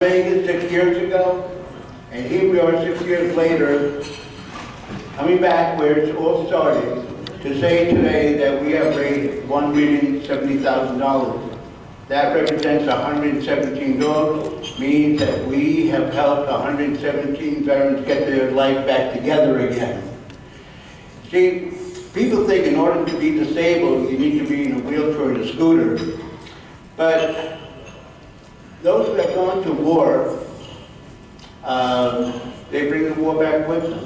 Vegas 6 years ago, and here we are 6 years later, coming back where it's all started, to say today that we have raised $1,070,000. That represents 117 dogs, means that we have helped 117 veterans get their life back together again. See, people think in order to be disabled, you need to be in a wheelchair or a scooter, but those who have gone to war, they bring the war back with them,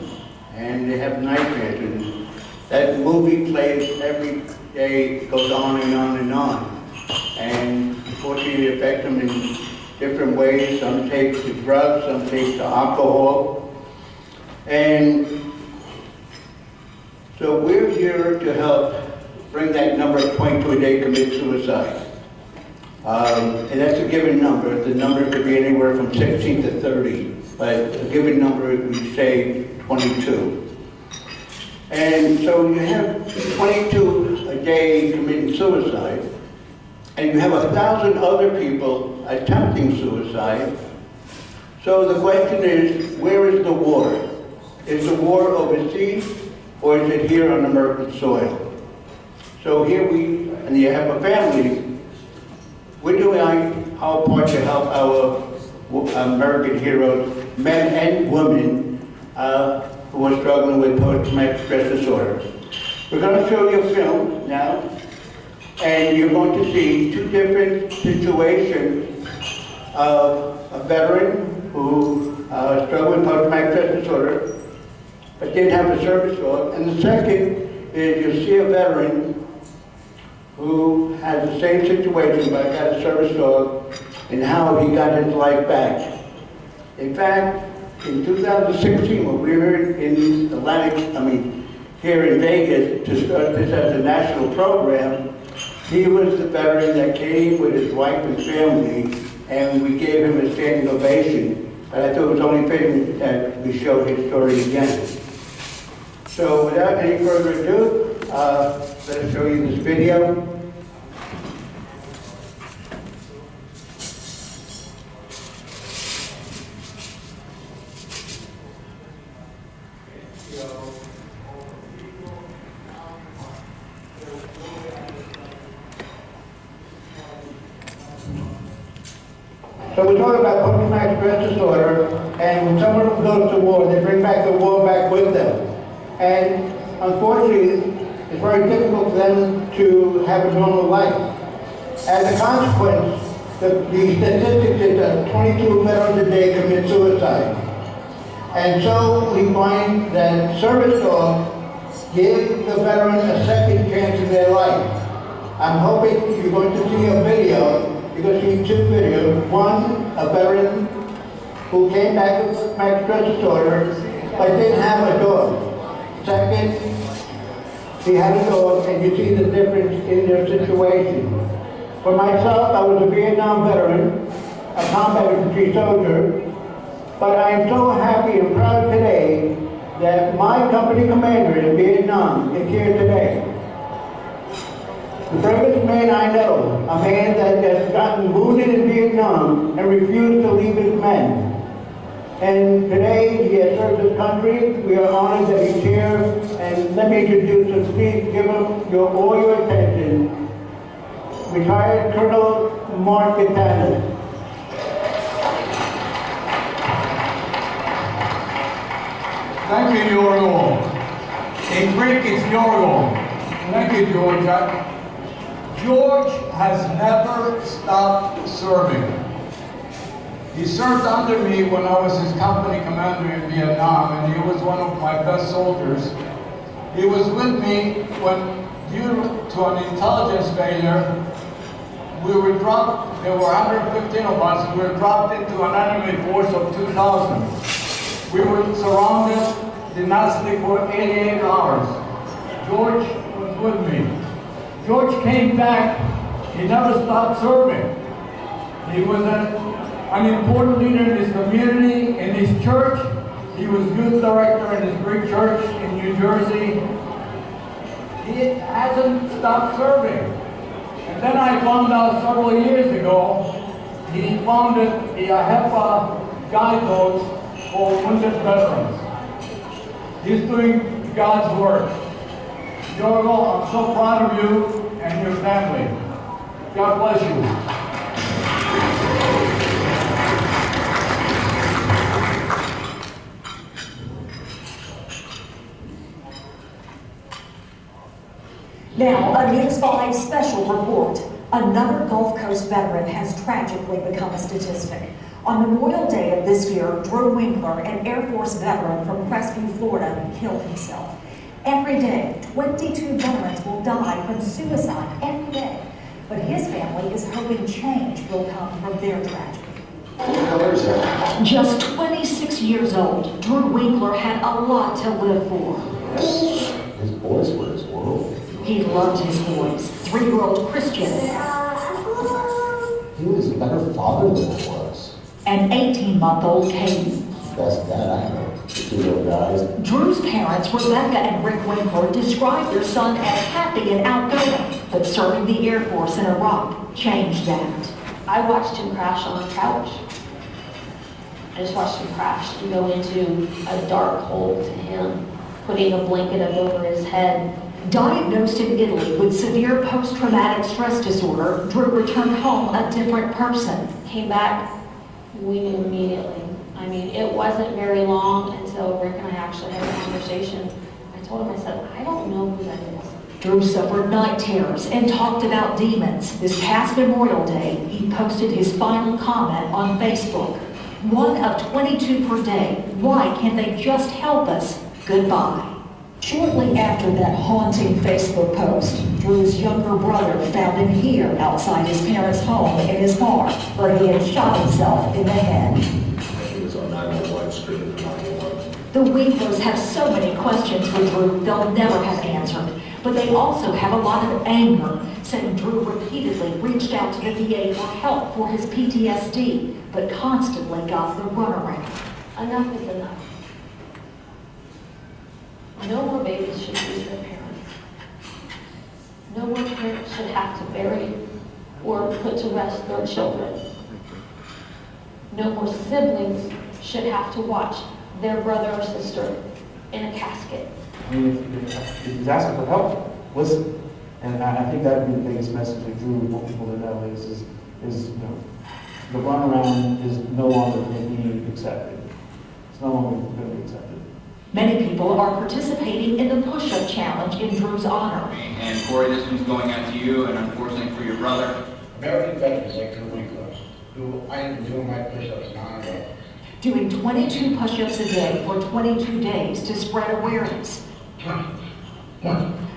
and they have nightmares. And that movie plays every day, it goes on and on and on. And unfortunately, it affects them in different ways. Some take to drugs, some take to alcohol. And so we're here to help bring that number of 22 a day commit suicide. And that's a given number. The number could be anywhere from 16 to 30, but a given number, we say 22. And so you have 22 a day committing suicide, and you have 1,000 other people attempting suicide. So the question is, where is the war? Is the war overseas, or is it here on American soil? So here we, in the AHEPA family, we're doing our part to help our American heroes, men and women, who are struggling with post-traumatic stress disorder. We're going to show you a film now, and you're going to see two different situations of a veteran who struggled with post-traumatic stress disorder, but didn't have a service dog. And the second is you'll see a veteran who has the same situation but got a service dog, and how he got his life back. In fact, in 2016, when we were in here in Vegas to start this as a national program, he was the veteran that came with his wife and family, and we gave him a standing ovation. But I thought it was only fitting that we show his story again. So without any further ado, let's show you this video. So we're talking about post-traumatic stress disorder, and when someone goes to war, they bring back the war back with them. And unfortunately, it's very difficult for them to have a normal life. As a consequence, the statistics is that 22 veterans a day commit suicide. And so we find that service dogs give the veteran a second chance in their life. I'm hoping you're going to see a video. You're going to see two videos. One, a veteran who came back with post-traumatic stress disorder, but didn't have a dog. Second, he had a dog, and you see the difference in their situation. For myself, I was a Vietnam veteran, a combat infantry soldier, but I am so happy and proud today that my company commander in Vietnam is here today. The bravest man I know, a man that has gotten wounded in Vietnam and refused to leave his men. And today he has served his country. We are honored that he's here. And let me introduce him. Please give him all your attention. Retired Colonel Mark Katana. Thank you, Yorgo. In Greek, it's Yorgo. Thank you, George. George has never stopped serving. He served under me when I was his company commander in Vietnam, and he was one of my best soldiers. He was with me when, due to an intelligence failure, we were dropped. There were 115 of us. We were dropped into an enemy force of 2,000. We were surrounded, did not sleep for 88 hours. George was with me. George came back. He never stopped serving. He was an important leader in his community, in his church. He was youth director in his Greek church in New Jersey. He hasn't stopped serving. And then I found out several years ago He founded the AHEPA guidebooks for wounded veterans. He's doing God's work. Yorgo, I'm so proud of you and your family. God bless you. Now, a News 5 special report. Another Gulf Coast veteran has tragically become a statistic. On Memorial Day of this year, Drew Winkler, an Air Force veteran from Crestview, Florida, killed himself. Every day, 22 veterans will die from suicide every day. But his family is hoping change will come from their tragedy. Just 26 years old, Drew Winkler had a lot to live for. His boys were his world. He loved his boys. 3-year-old Christian. He was a better father than I was. And 18-month-old Caden. Best dad I know. The 2 little guys. Drew's parents, Rebecca and Rick Winkler, described their son as happy and outgoing, but serving the Air Force in Iraq changed that. I watched him crash on a couch. I just watched him crash and go into a dark hole to him, putting a blanket over his head. Diagnosed in Italy with severe post-traumatic stress disorder, Drew returned home a different person. Came back, we knew immediately. I mean, it wasn't very long until Rick and I actually had a conversation. I told him, I said, I don't know who that is. Drew suffered night terrors and talked about demons. This past Memorial Day, he posted his final comment on Facebook. 1 of 22 per day. Why can't they just help us? Goodbye. Shortly after that haunting Facebook post, Drew's younger brother found him here outside his parents' home in his car, where he had shot himself in the head. He was on 911 screaming for 911. The Winklers have so many questions for Drew they'll never have answered, but they also have a lot of anger, saying Drew repeatedly reached out to the VA for help for his PTSD, but constantly got the runaround. Enough is enough. No more babies should lose their parents. No more parents should have to bury or put to rest their children. No more siblings should have to watch their brother or sister in a casket. I mean, if he's asking for help, listen. And I think that would be the biggest message that Drew would want people to know is you know, the runaround is no longer going to be accepted. It's no longer going to be accepted. Many people are participating in the push-up challenge in Drew's honor. And Corey, this one's going out to you, and unfortunately for your brother. American veterans like Drew Winkler, who I have been doing my push-ups in honor of. Doing 22 push-ups a day for 22 days to spread awareness. 20.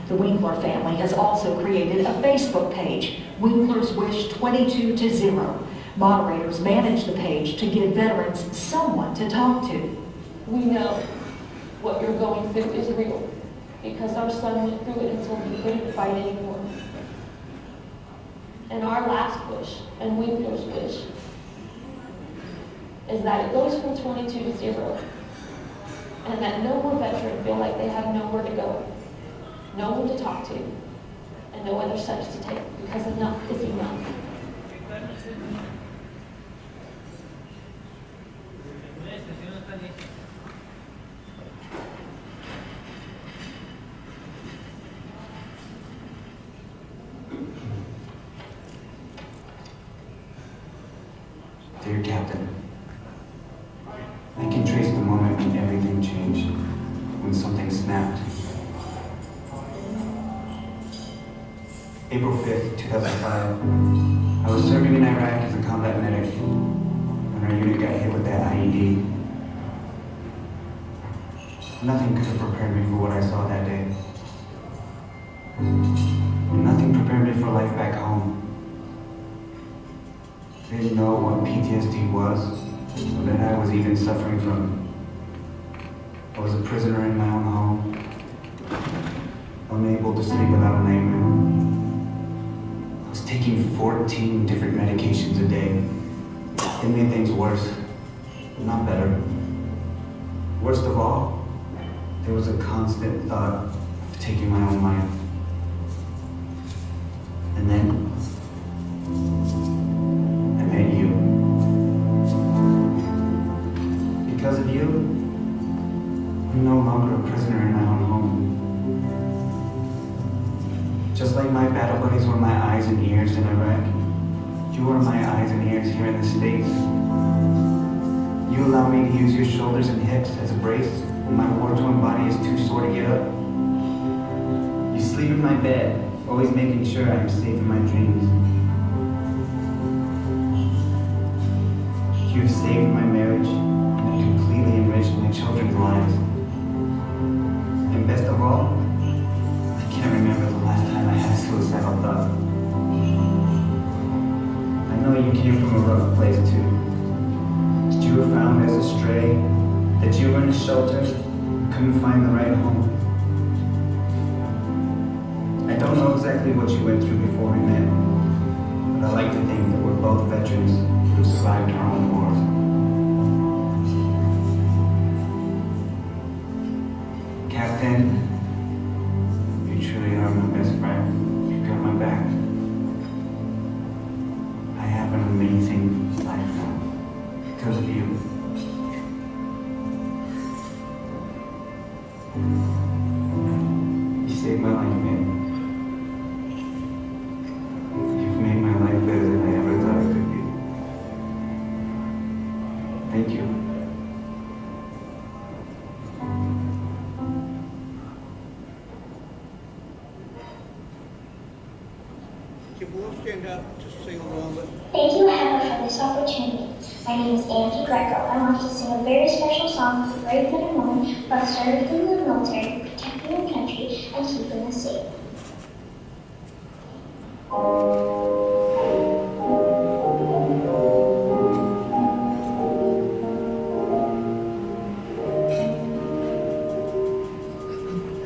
The Winkler family has also created a Facebook page, Winkler's Wish 22-0. Moderators manage the page to give veterans someone to talk to. We know what you're going through is real because our son went through it until he couldn't fight anymore. And our last wish, and Winkler's wish, is that it goes from 22 to 0, and that no more veteran feel like they have nowhere to go, no one to talk to, and no other steps to take, because enough is enough. Dear Captain, I can trace the moment when everything changed, when something snapped. April 5th, 2005, I was serving in Iraq as a combat medic when our unit got hit with that IED. Nothing could have prepared me for what I saw that day. Nothing prepared me for life back home. I didn't know what PTSD was, or that I was even suffering from. I was a prisoner in my own home, unable to sleep without a nightmare. I was taking 14 different medications a day. It made things worse, not better. Worst of all, there was a constant thought of taking my own life. And then I met you. Because of you, I'm no longer a prisoner in my own home. Just like my battle buddies were my eyes and ears in Iraq, you are my eyes and ears here in the States. You allow me to use your shoulders and hips as a brace when my war-torn body is too sore to get up. You sleep in my bed, always making sure I am safe in my dreams. You have saved my marriage and have completely enriched my children's lives. And best of all, I can't remember the last time I had a suicidal thought. I know you came from a rough place too. That you were found as a stray, that you were in a shelter, couldn't find the right home. I don't know exactly what you went through before we met, but I like to think that we're both veterans who survived our own wars. Captain, you truly are my best friend. You've got my back. I have an amazing life now because of you. You saved my life, man. You've made my life better than I ever thought it could be. Thank you. Can we all stand up to sing along with? Thank you, AHEPA, for this opportunity. My name is Angie Greco. I want to sing a very special song for brave men and women who have served in the military, protecting our country and keeping us safe.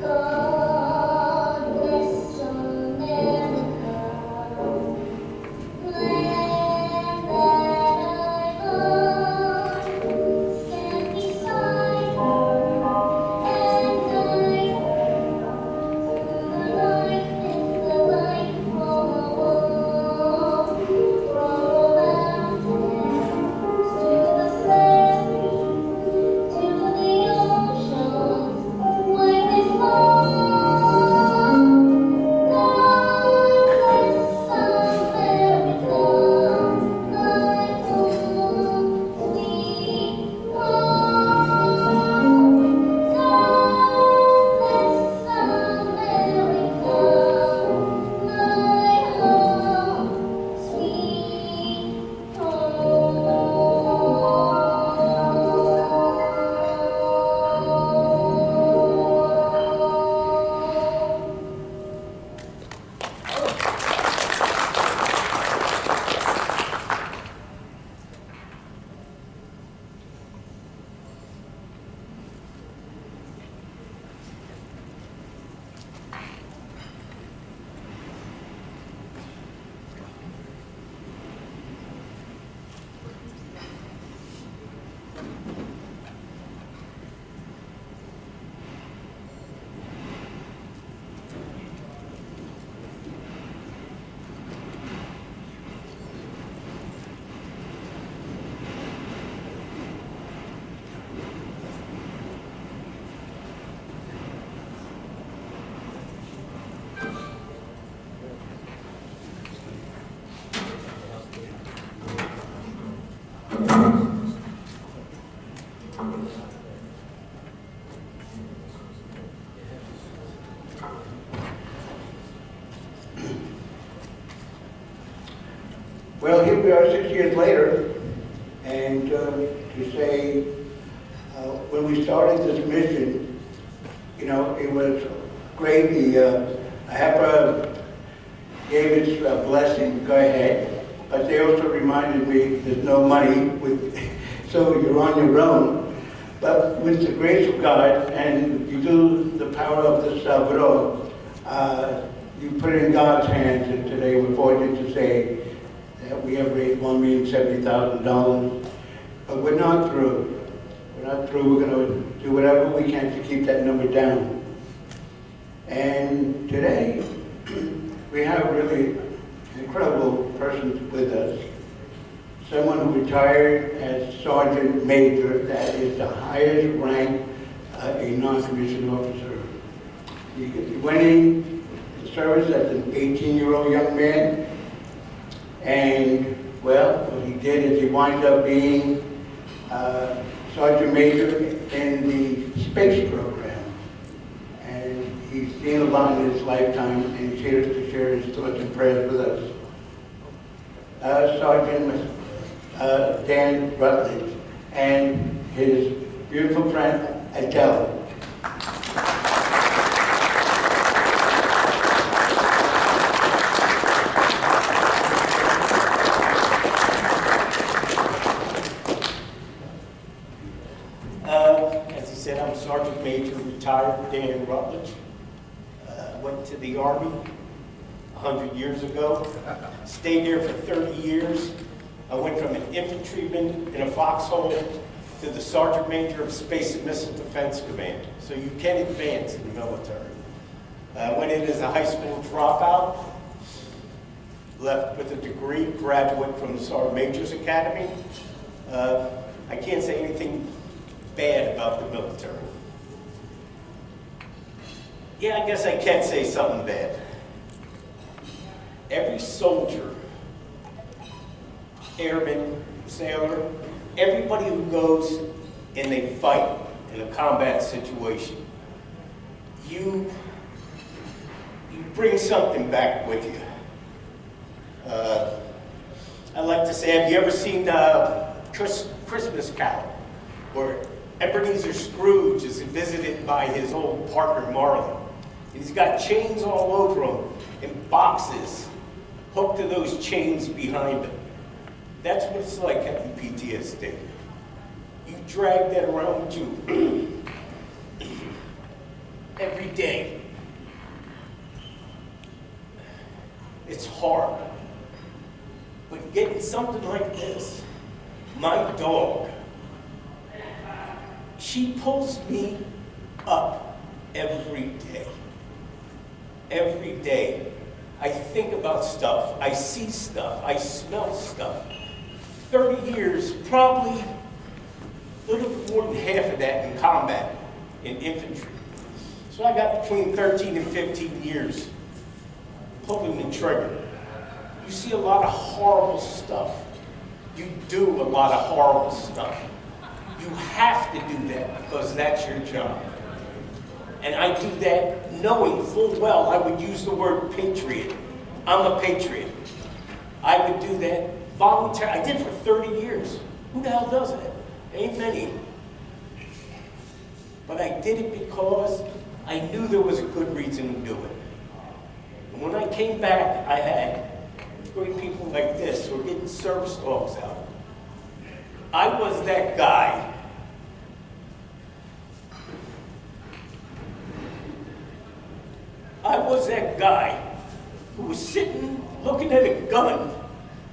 God bless America, land that I love. Stand beside her and guide her through the life and the light. Well, here we are 6 years later, and to say, when we started this mission, you know, it was great. The AHEPA gave its blessing, go ahead, but they also reminded me there's no money, so you're on your own. But with the grace of God, and you do the power of the Salvador, you put it in God's hands, and today we're fortunate to say that we have raised $1,070,000. But we're not through. We're not through. We're going to do whatever we can to keep that number down. And today, we have really incredible persons with us. someone who retired as Sergeant Major. That is the highest rank a non-commissioned officer. He went in service as an 18-year-old young man, and well, what he did is he wound up being Sergeant Major in the space program. And he's seen a lot in his lifetime, and he's here to share his thoughts and prayers with us. Sergeant Dan Rutledge and his beautiful friend Adele. As he said, I'm Sergeant Major, retired Dan Rutledge. Went to the Army 100 years ago. Stayed there for 30 years. I went from an infantryman in a foxhole to the Sergeant Major of Space and Missile Defense Command. So you can advance in the military. Went in as a high school dropout. Left with a degree, graduate from the Sergeant Major's Academy. I can't say anything bad about the military. Yeah, I guess I can say something bad. Every soldier, airman, sailor, everybody who goes and they fight in a combat situation, you bring something back with you. I like to say, have you ever seen Christmas Carol, where Ebenezer Scrooge is visited by his old partner Marley? And he's got chains all over him and boxes hooked to those chains behind him. That's what it's like having PTSD. You drag that around with you every day. It's hard. But getting something like this, my dog, she pulls me up every day. Every day. I think about stuff, I see stuff, I smell stuff. 30 years, probably a little bit more than half of that in combat, in infantry. So I got between 13 and 15 years pulling the trigger. You see a lot of horrible stuff. You do a lot of horrible stuff. You have to do that because that's your job. And I do that knowing full well I would use the word patriot. I'm a patriot. I would do that voluntarily. I did it for 30 years. Who the hell does that? Ain't many. But I did it because I knew there was a good reason to do it. And when I came back, I had great people like this who were getting service dogs out. I was that guy. I was that guy who was sitting looking at a gun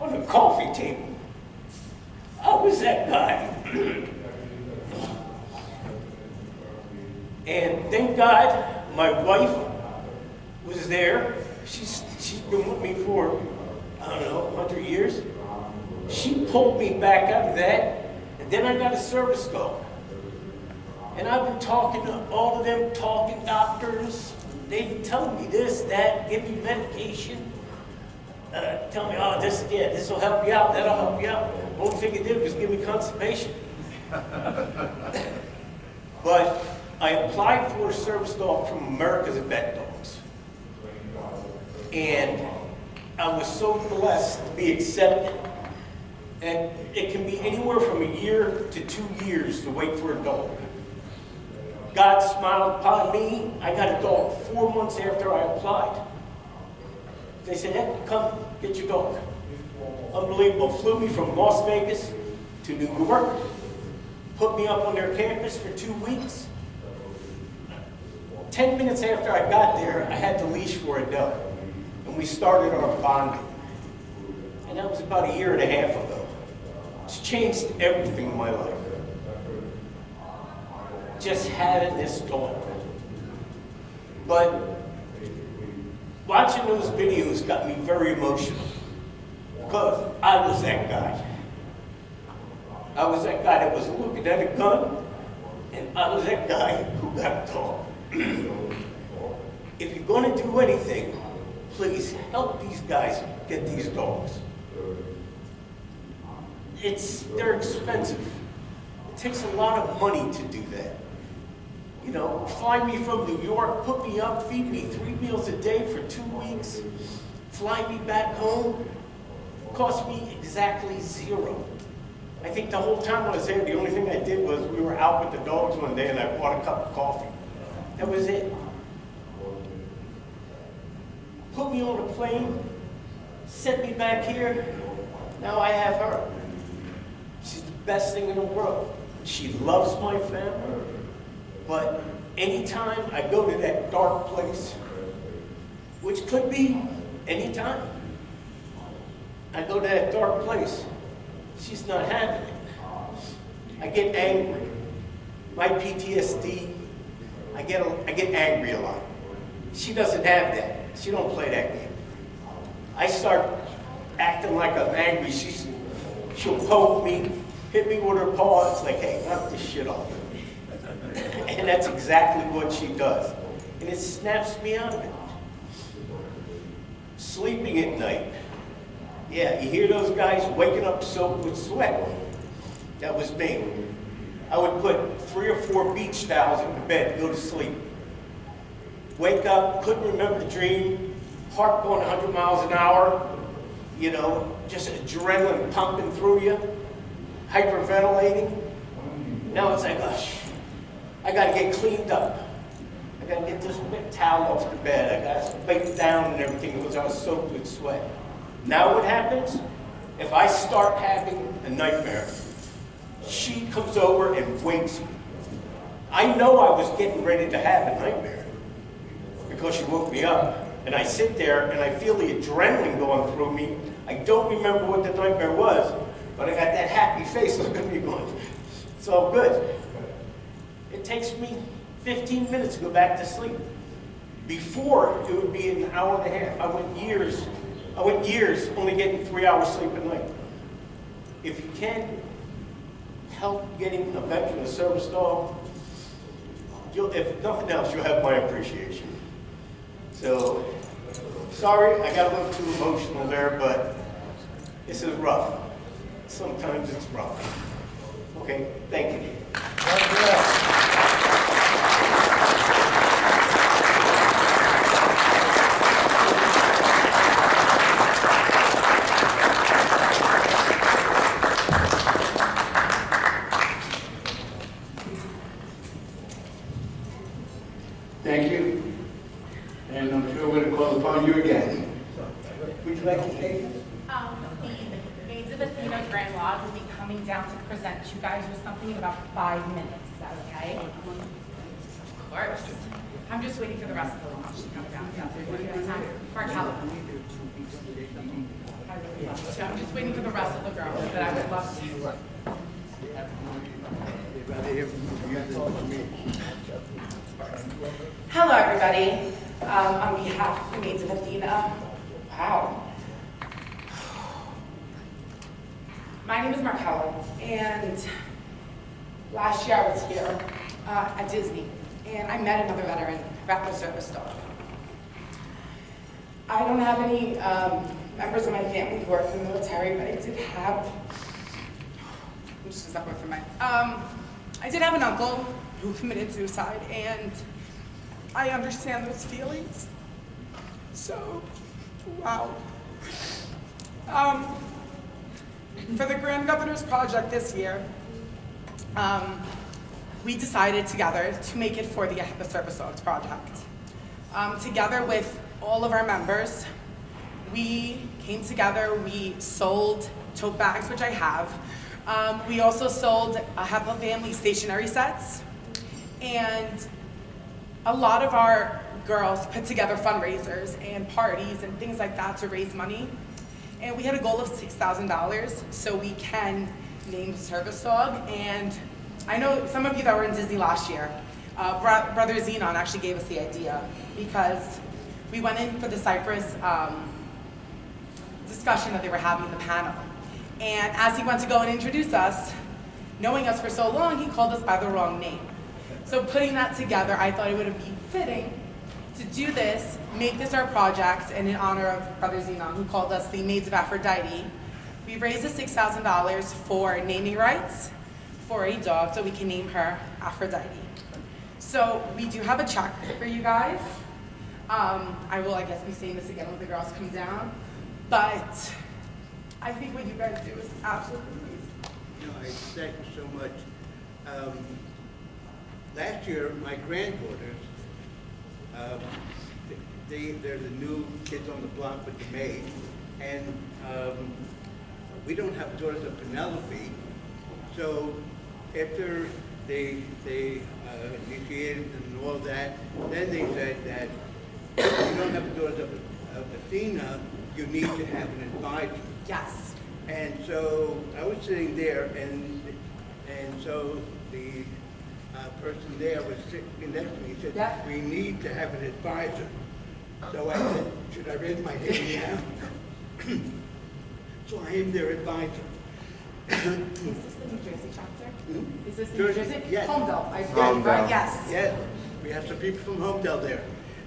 on the coffee table. I was that guy. And thank God my wife was there. She's been with me for, I don't know, 100 years. She pulled me back out of that, and then I got a service dog. And I've been talking to all of them talking doctors. They've been telling me this, that, give me medication. Tell me, oh, this will help you out, that'll help you out. The only thing it did was give me constipation. But I applied for a service dog from America's Vet Dogs. And I was so blessed to be accepted. And it can be anywhere from a year to 2 years to wait for a dog. God smiled upon me. I got a dog 4 months after I applied. They said, hey, come get your dog. Unbelievable. Flew me from Las Vegas to New York. Put me up on their campus for 2 weeks. 10 minutes after I got there, I had the leash for Adele. And we started our bonding. And that was about 1.5 years ago. It's changed everything in my life. Just having this dog. But watching those videos got me very emotional because I was that guy. I was that guy that was looking at a gun, and I was that guy who got a dog. If you're gonna do anything, please help these guys get these dogs. They're expensive. It takes a lot of money to do that. You know, fly me from New York, put me up, feed me 3 meals a day for 2 weeks, fly me back home, cost me exactly 0. I think the whole time I was there, the only thing I did was we were out with the dogs one day and I bought a cup of coffee. That was it. Put me on a plane, sent me back here, now I have her. She's the best thing in the world. She loves my family, but anytime I go to that dark place, which could be anytime, I go to that dark place, she's not having it. I get angry. My PTSD, I get angry a lot. She doesn't have that. She don't play that game. I start acting like I'm angry. She'll poke me, hit me with her paw. It's like, hey, knock this shit off. And that's exactly what she does. And it snaps me out of it. Sleeping at night. Yeah, you hear those guys waking up soaked with sweat. That was me. I would put 3 or 4 beach towels in the bed, go to sleep. Wake up, couldn't remember the dream, heart going 100 miles an hour, you know, just adrenaline pumping through you, hyperventilating. Now it's like, oh, I gotta get cleaned up. I gotta get this wet towel off the bed. I gotta wipe down and everything because I was soaked with sweat. Now what happens? If I start having a nightmare, she comes over and wakes me. I know I was getting ready to have a nightmare because she woke me up. And I sit there and I feel the adrenaline going through me. I don't remember what the nightmare was, but I got that happy face looking at me going, it's all good. It takes me 15 minutes to go back to sleep. Before, it would be an hour and a half. I went years only getting 3 hours sleep a night. If you can help getting a veteran service dog, if nothing else, you'll have my appreciation. So, sorry, I got a little too emotional there, but this is rough. Sometimes it's rough. Okay, thank you. Thank you. And I'm sure we're going to call upon you again. Would you like to take it? The Maids of Athena Grand Lodge will be coming down to present you guys with something in about 5 minutes. Is that okay? Of course. I'm just waiting for the rest of the launch to come down. Mark, how? I'm just waiting for the rest of the girls, but I would love to. Hello, everybody. On behalf of the Maids of Athena, wow. My name is Markella, and last year I was here at Disney, and I met another veteran, Raptor Service Dog. I don't have any members of my family who work in the military, but I did have, I'm just gonna step away from mine. I did have an uncle who committed suicide, and I understand those feelings. So, wow. For the Grand Governor's Project this year, we decided together to make it for the AHEPA Service Dogs Project. Together with all of our members, we came together, we sold tote bags, which I have. We also sold AHEPA family stationery sets, and a lot of our girls put together fundraisers and parties and things like that to raise money. And we had a goal of $6,000 so we can name the service dog. And I know some of you that were in Disney last year, Brother Zenon actually gave us the idea because we went in for the Cypress discussion that they were having in the panel. And as he went to go and introduce us, knowing us for so long, he called us by the wrong name. So putting that together, I thought it would be fitting to do this, make this our project, and in honor of Brother Zenon, who called us the Maids of Aphrodite. We raised the $6,000 for naming rights for a dog so we can name her Aphrodite. So we do have a check for you guys. I will, I guess, be saying this again when the girls come down, but I think what you guys do is absolutely amazing. I thank you so much. Last year, my granddaughters, they're the new kids on the block with the maid, and we don't have daughters of Penelope, so after they initiated and all that, then they said that if you don't have the daughters of Athena, you need to have an advisor. Yes. And so I was sitting there, and so the person there was sitting next to me. He said, yeah, we need to have an advisor. So I said, should I raise my hand now? So I am their advisor. Is this the New Jersey chapter? Hmm? Is this the New Jersey? Yes. Homedale. I did, right? Yes. Yes. We have some people from Homedale there.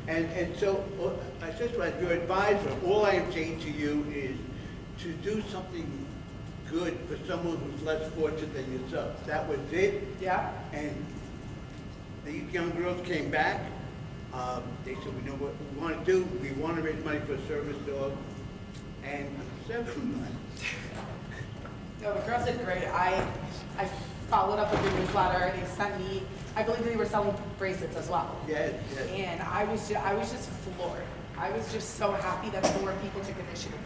And so I said, as your advisor, all I am saying to you is to do something good for someone who's less fortunate than yourself. That was it. Yeah. And these young girls came back. They said, we know what we want to do. We want to raise money for a service dog. And 7 months. No, the girls did great. I followed up with the newsletter. They sent me, I believe they were selling bracelets as well. Yes, yes. And I was just floored. I was just so happy that more people took initiative.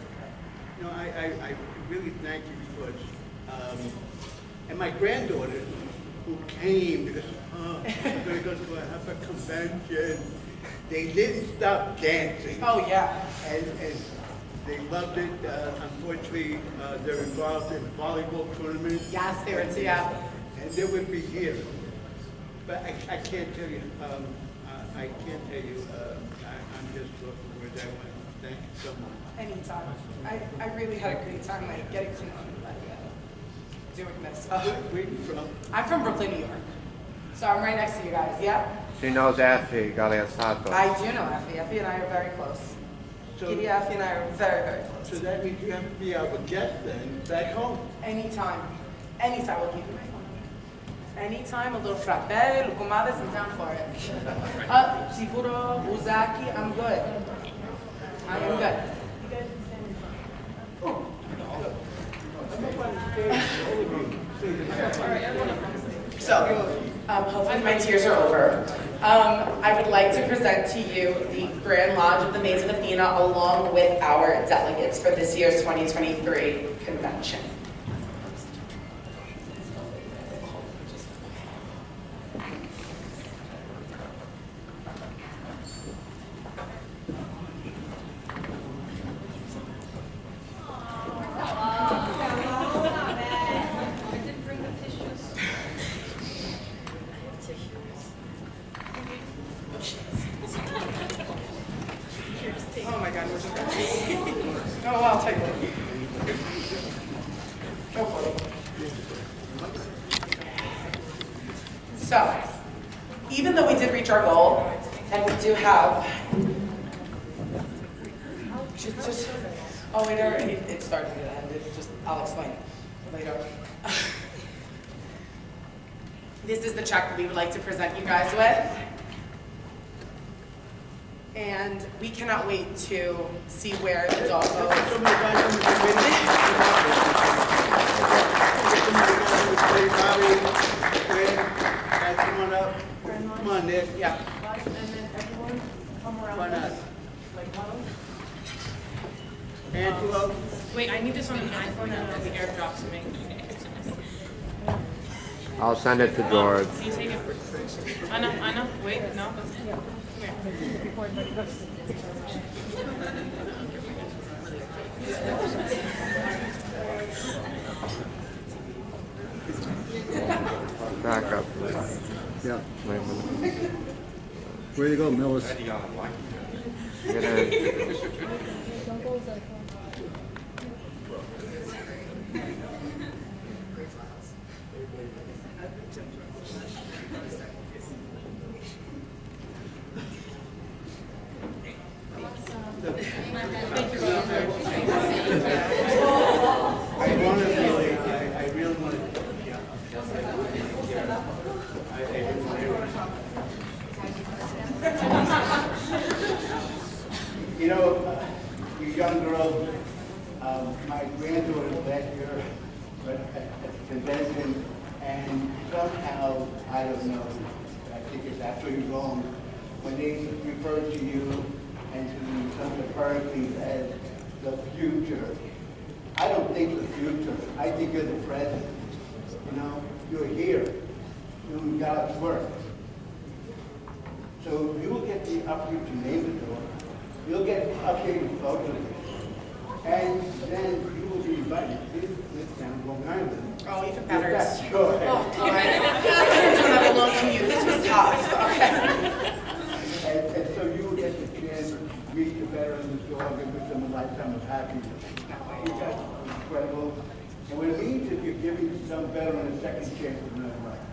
No, I really thank you because, and my granddaughters who came because, I'm going to go to a AHEPA convention, they didn't stop dancing. Oh, yeah. And they loved it. Unfortunately, they're involved in volleyball tournaments. Yes, they were too, yeah. And they would be here. But I can't tell you, I can't tell you, I'm just looking for words. I want to thank you so much. Anytime. I really had a great time like getting to know you, doing this. Where are you from? I'm from Brooklyn, New York. So I'm right next to you guys, yeah? She knows Effie, Galeazzato. I do know Effie. Effie and I are very close. Kitty, Effie and I are very, very close. So that means you have to be our guest then, back home. Anytime. Anytime we'll keep you my phone. Anytime, a little frappe, lucumades, I'm down for it. Siguro, Uzaki, I'm good. I am good. So, hopefully my tears are over. I would like to present to you the Grand Lodge of the Maids of Athena along with our delegates for this year's 2023 convention. Oh my God, we're just oh, I'll take it. Go for it. So, even though we did reach our goal, and we do have, just oh wait, it started and it ended. Just I'll explain later. This is the check that we would like to present you guys with. And we cannot wait to see where the dog goes. Come on up. Come on, Nick. Yeah. And then everyone, come around. Why not? Like huddle. Angelo. Wait, I need this on the iPhone and it'll be airdropped to me. I'll send it to George. Can you take it? Anna, wait, no. Come here. Back up. Yeah. Wait a minute. Where you go, Millis? Get in. I really want to, you know, you young girls, my granddaughter was back here at the convention, and somehow, I don't know, I think it's absolutely wrong, when they refer to you and to some of the parties as the future. I don't think the future. I think you're the present. You know, you're here doing God's work. So you will get the opportunity to name the door. You'll get updated photos. And then you will be invited to this down Long Island. Oh, even better. Sure. Oh, all right. I don't have a long commute. This was tough. Okay. And so you will get the chance to meet the veterans dog and wish them a lifetime of happiness. You guys are incredible. And what it means is you're giving some veteran a second chance in their life.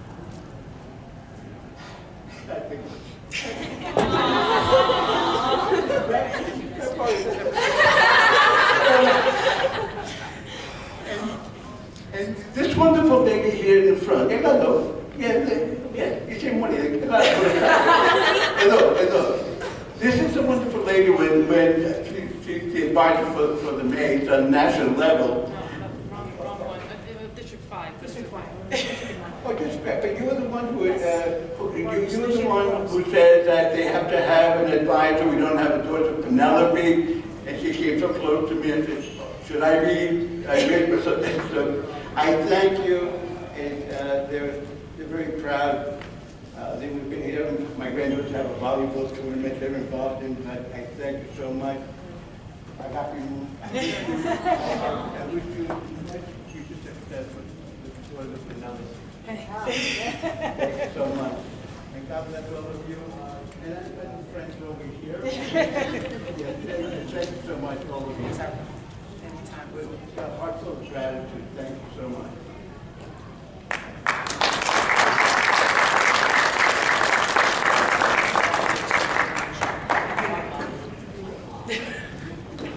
I think and this wonderful lady here in the front, hello. Yeah, you seem money. Hello. This is a wonderful lady when she's the advisor for the maids on national level. Wrong one. District 5. District 5. Oh, District, but you were the one who, you were the one who said that they have to have an advisor. We don't have a daughter, Penelope, and she came so close to me and said, should I read? I read for something. So I thank you, and they're very proud. They would be here. My granddaughters have a volleyball tournament. They're involved in. I thank you so much. I'm happy. I wish you future success with the Penelope. Thank you so much. And God bless all of you. And friends over here. Thank you so much, all of you. With a heartfelt of gratitude. Thank you so much.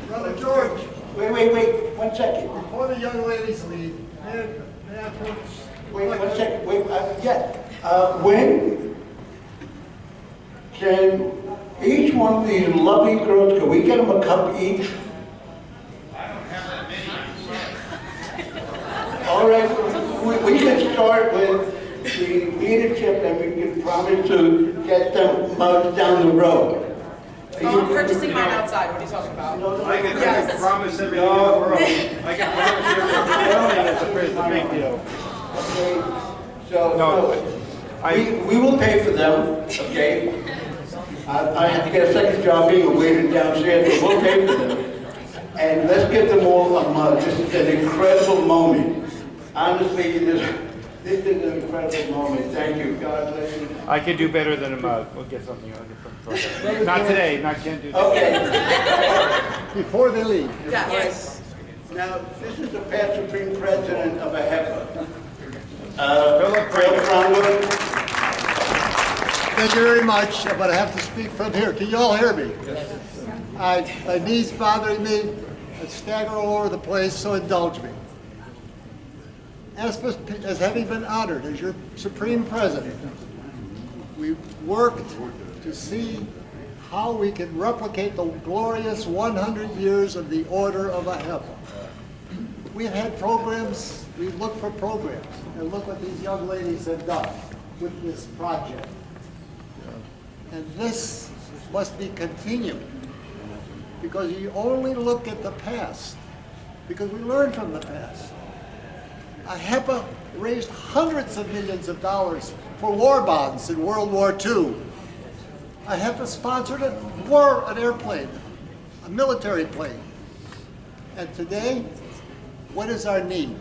Brother George. Wait, 1 second. Before the young ladies leave, may I approach? Wait, 1 second. When can each one of these lovely girls, can we get them a cup each? All right, we can start with the leadership and we can promise to get them mugs down the road. Oh, I'm purchasing mine outside. What are you talking about? I can promise everything in the world. I can promise everything. It's a big deal. Okay, so we will pay for them, okay? I have to get a second job being a waiter downstairs, but we'll pay for them. And let's give them all a mug. This is an incredible moment. Honestly, this is an incredible moment. Thank you. God bless you. I can do better than a mug. We'll get something on different. Not today. Can't do that. Okay. Before they leave. Yes. Now, this is the past Supreme President of AHEPA. Philip Franklin. Thank you very much, but I have to speak from here. Can you all hear me? My knees bothering me. I stagger all over the place, so indulge me. As having been honored as your Supreme President, we worked to see how we can replicate the glorious 100 years of the Order of AHEPA. We've had programs, we've looked for programs, and look what these young ladies have done with this project. And this must be continued, because you only look at the past, because we learn from the past. AHEPA raised hundreds of millions of dollars for war bonds in World War II. AHEPA sponsored an airplane, a military plane. And today, what is our need?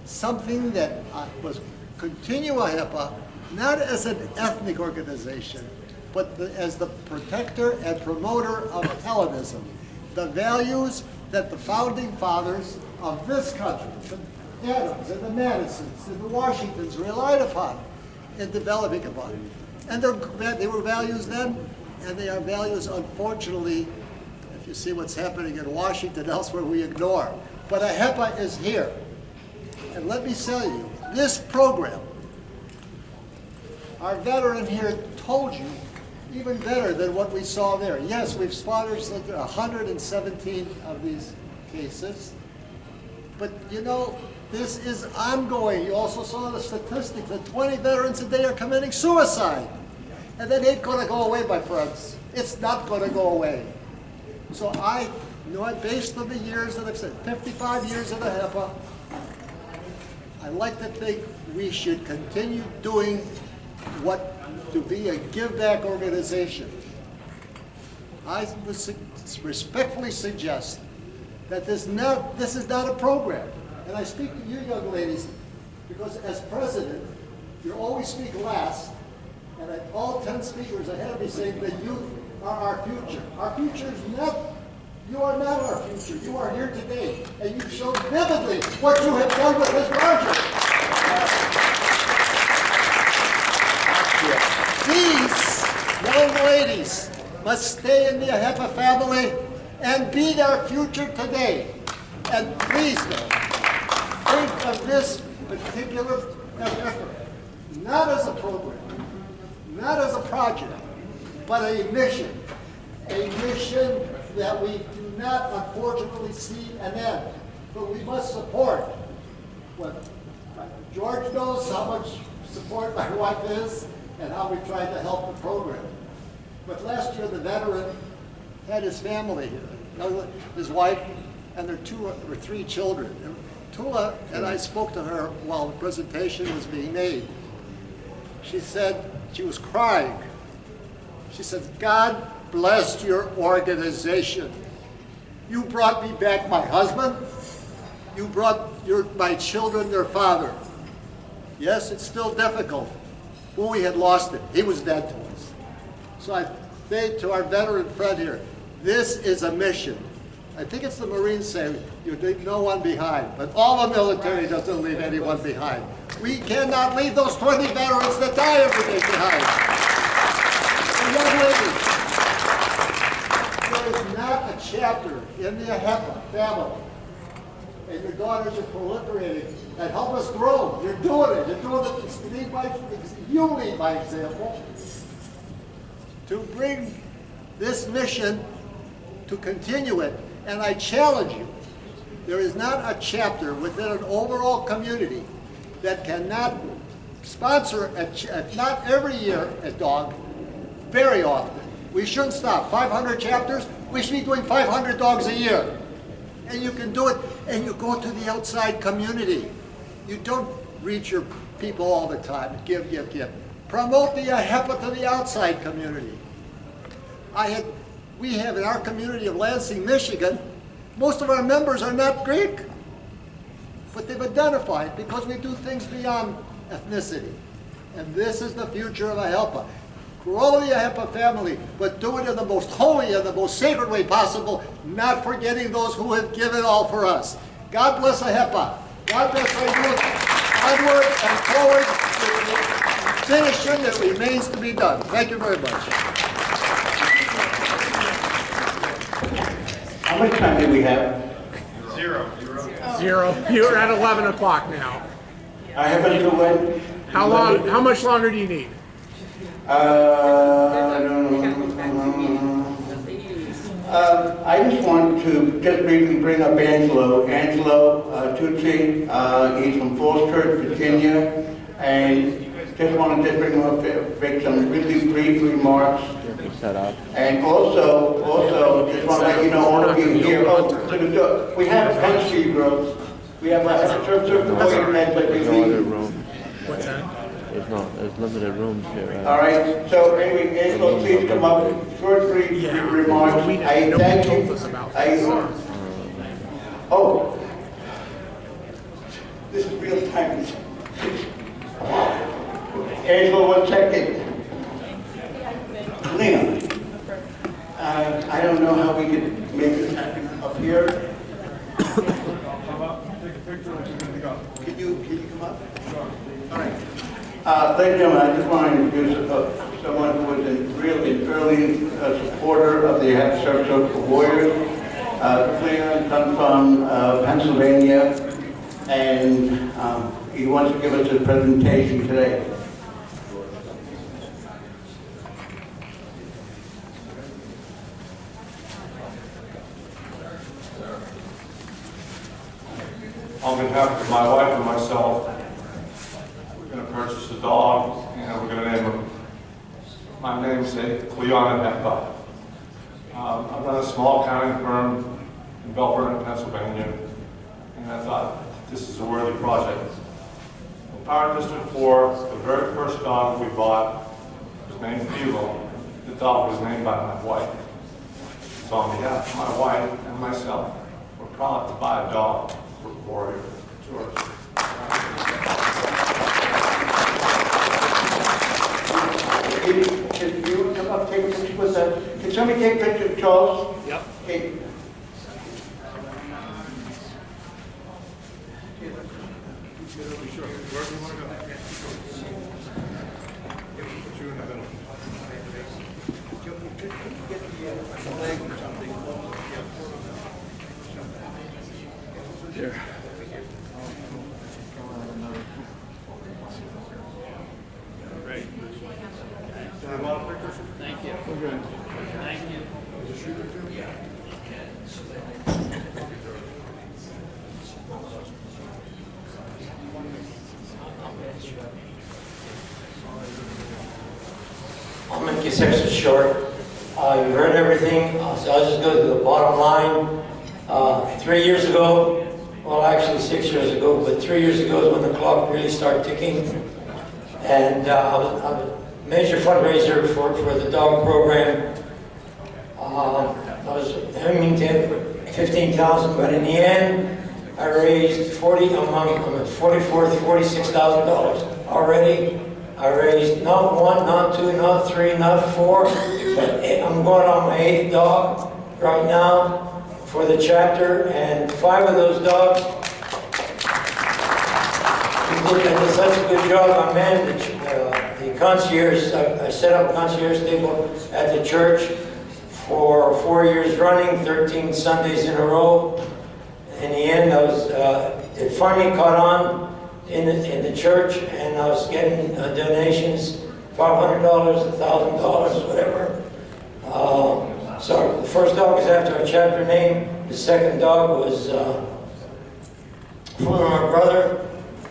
Something that was continue AHEPA, not as an ethnic organization, but as the protector and promoter of Hellenism, the values that the founding fathers of this country, Adams and the Madisons and the Washingtons relied upon in developing upon it. And they were values then, and they are values, unfortunately, if you see what's happening in Washington, elsewhere we ignore. But AHEPA is here. And let me tell you, this program, our veteran here told you even better than what we saw there. Yes, we've sponsored 117 of these cases, but you know, this is ongoing. You also saw the statistics that 20 veterans a day are committing suicide. And that ain't gonna go away, my friends. It's not gonna go away. So I, you know what, based on the years that I've said, 55 years of the AHEPA, I like to think we should continue doing what to be a give-back organization. I would respectfully suggest that this is not a program. And I speak to you young ladies because as president, you always speak last, and at all 10 speakers ahead of me saying the youth are our future. Our future is not, you are not our future. You are here today, and you've shown vividly what you have done with this project. These young ladies must stay in the AHEPA family and be our future today. And please, though, think of this particular effort not as a program, not as a project, but a mission that we do not unfortunately see an end. But we must support what George knows how much support my wife is and how we tried to help the program. But last year the veteran had his family here, his wife and their 2 or 3 children. And Tula and I spoke to her while the presentation was being made. She said, she was crying. She said, God bless your organization. You brought me back my husband. You brought my children their father. Yes, it's still difficult. Well, we had lost him. He was dead to us. So I say to our veteran friend here, this is a mission. I think it's the Marines say, you leave no one behind, but all the military doesn't leave anyone behind. We cannot leave those 20 veterans that die every day behind. So young ladies, there is not a chapter in the AHEPA family, and your daughters are proliferating, and help us grow. You're doing it. You're doing it. You lead by example to bring this mission, to continue it. And I challenge you, there is not a chapter within an overall community that cannot sponsor, if not every year, a dog, very often. We shouldn't stop. 500 chapters, we should be doing 500 dogs a year. And you can do it, and you go to the outside community. You don't reach your people all the time, give. Promote the AHEPA to the outside community. We have in our community of Lansing, Michigan, most of our members are not Greek, but they've identified because we do things beyond ethnicity. And this is the future of AHEPA. Grow the AHEPA family, but do it in the most holy and the most sacred way possible, not forgetting those who have given all for us. God bless AHEPA. God bless our youth. Onward and forward to the mission that remains to be done. Thank you very much. How much time do we have? Zero. You're at 11 o'clock now. I have until when? How long? How much longer do you need? I just want to just briefly bring up Angelo. Angelo Tucci, he's from Falls Church, Virginia, and just want to bring him up, make some really brief remarks. And also, just want to let you know, all of you here, we have country groups. We have a certain events that we leave. What's that? There's limited rooms here. All right, so anyway, Angelo, please come up, short, brief remarks. I thank you. Oh, this is real time. Angelo, 1 second. Leon, I don't know how we can make this happen up here. Take a picture and you're good to go. Ladies and gentlemen, I just want to introduce someone who was an early supporter of the AHEPA Service for Warriors. Cleon comes from Pennsylvania, and he wants to give us a presentation today. On behalf of my wife and myself, we're going to purchase a dog, and we're going to name him. My name's Cleon AHEPA. I run a small accounting firm in Bell Vernon, Pennsylvania, and I thought this is a worthy project. In Power District 4, the very first dog we bought was named Philo. The dog was named by my wife. So on behalf of my wife and myself, we're proud to buy a dog for Warrior George. Can you come up, take a picture with that? Can somebody take a picture of Charles? Yep. Okay. Here. Great. Thank you. We're good. Thank you. I'll make your section short. You've heard everything, so I'll just go to the bottom line. 3 years ago, well actually 6 years ago, but 3 years ago is when the clock really started ticking. And I was a major fundraiser for the dog program. I was aiming to have 15,000, but in the end, I raised $46,000 already. I raised not one, not two, not three, not four, but I'm going on my 8th dog right now for the chapter, and 5 of those dogs, we did such a good job. I managed the concierge, I set up a concierge table at the church for 4 years running, 13 Sundays in a row. In the end, it finally caught on in the church, and I was getting donations, $500, $1,000, whatever. So the first dog is after our chapter name. The second dog was from our brother.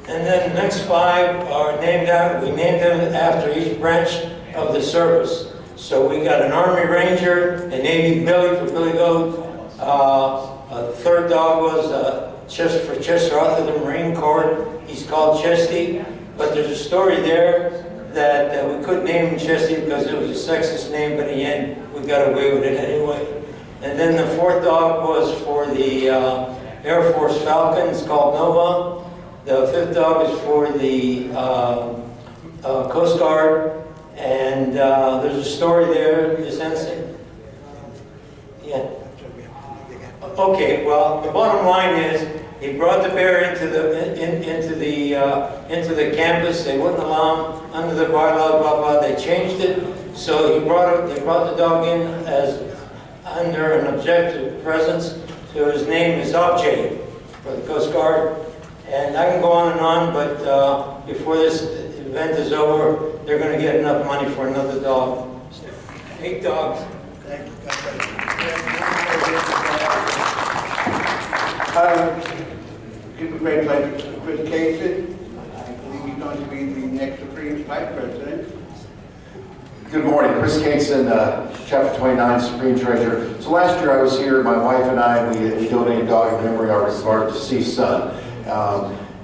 And then the next 5 are named after, we named them after each branch of the service. So we got an Army Ranger, a Navy Billy for Billy Goat. A third dog was for Chester Arthur, the Marine Corps. He's called Chesty. But there's a story there that we couldn't name him Chesty because it was a sexist name, but in the end we got away with it anyway. And then the 4th dog was for the Air Force Falcons, called Nova. The 5th dog is for the Coast Guard, and there's a story there, this ensign. Yeah. Okay, well, the bottom line is, he brought the bear into the campus. They wouldn't allow him under the bylaws, blah blah. They changed it, so they brought the dog in as under an objective presence. So his name is Objay for the Coast Guard. And I can go on, but before this event is over, they're going to get enough money for another dog. 8 dogs. Thank you. Congratulations to Chris Casey. I believe he's going to be the next Supreme Vice President. Good morning, Chris Cateson, Chapter 29, Supreme Treasurer. So last year I was here, my wife and I, we donated a dog in memory of our deceased son.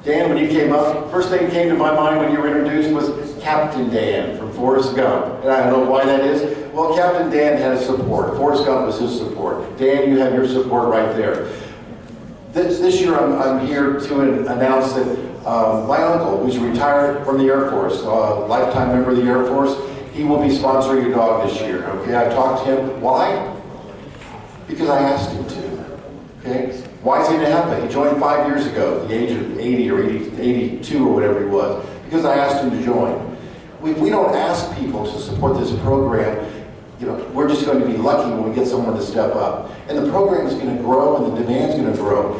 Dan, when you came up, first thing that came to my mind when you were introduced was Captain Dan from Forrest Gump. And I don't know why that is. Well, Captain Dan had his support. Forrest Gump was his support. Dan, you have your support right there. This year I'm here to announce that my uncle, who's retired from the Air Force, lifetime member of the Air Force, he will be sponsoring a dog this year. Okay, I talked to him. Why? Because I asked him to. Okay? Why is he in AHEPA? He joined 5 years ago, at the age of 80 or 82 or whatever he was. because I asked him to join. We don't ask people to support this program. You know, we're just going to be lucky when we get someone to step up. And the program is going to grow and the demand's going to grow.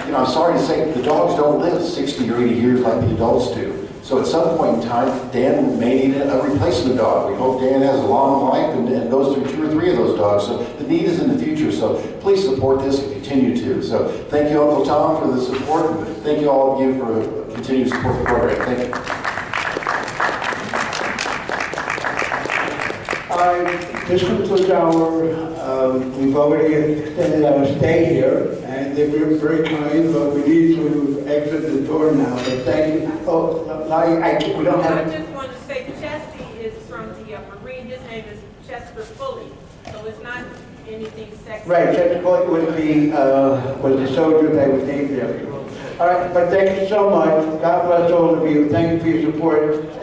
You know, I'm sorry to say, the dogs don't live 60 or 80 years like the adults do. So at some point in time, Dan may need a replacement dog. We hope Dan has a long life and goes through 2 or 3 of those dogs. So the need is in the future. So please support this and continue to. So thank you, Uncle Tom, for the support. And thank you all of you for continuing to support the program. Thank you. This concludes we've already extended our stay here, and they've been very kind, but we need to exit the door now, but thank you. Oh, we don't have... I just want to say Chesty is from the Marine, his name is Chester Fully, so it's not anything sexual. Right, Chester Fully was the soldier that was named there. All right, but thank you so much. God bless all of you. Thank you for your support.